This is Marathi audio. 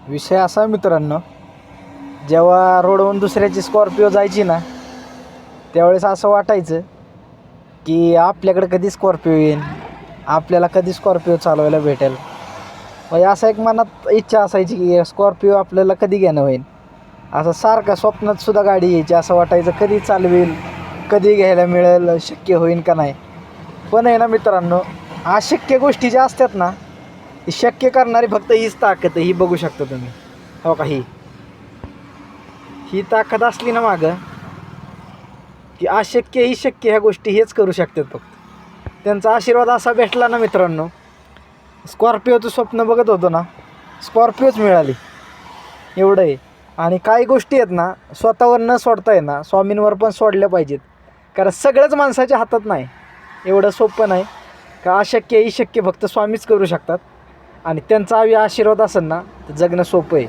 विषय असा मित्रांनो, जेव्हा रोडवरून दुसऱ्याची स्कॉर्पिओ जायची ना, त्यावेळेस असं वाटायचं की आपल्याकडे कधी स्कॉर्पिओ येईल, आपल्याला कधी स्कॉर्पिओ चालवायला भेटेल. म्हणजे असं एक मनात इच्छा असायची की स्कॉर्पिओ आपल्याला कधी घेणं होईल. असं सारखं स्वप्नात सुद्धा गाडी यायची. असं वाटायचं कधी चालवेल, कधी घ्यायला मिळेल, शक्य होईल का नाही. पण आहे ना मित्रांनो, अशक्य गोष्टी ज्या असतात ना, ती शक्य करणारी फक्त हीच ताकद आहे. ही बघू शकता तुम्ही, हो का, ही ताकद असली ना मागं, की अशक्य ही शक्य ह्या गोष्टी हेच करू शकतात फक्त. त्यांचा आशीर्वाद असा भेटला ना मित्रांनो, स्कॉर्पिओचं स्वप्न बघत होतो ना, स्कॉर्पिओच मिळाली, एवढं आहे. आणि काही गोष्टी आहेत ना, स्वतःवर न सोडता आहे ना, स्वामींवर पण सोडल्या पाहिजेत. कारण सगळंच माणसाच्या हातात नाही, एवढं सोपं नाही. का अशक्य ही शक्य फक्त स्वामीच करू शकतात. आणि त्यांचा आशीर्वाद असेल ना, तर जगणं सोपं आहे.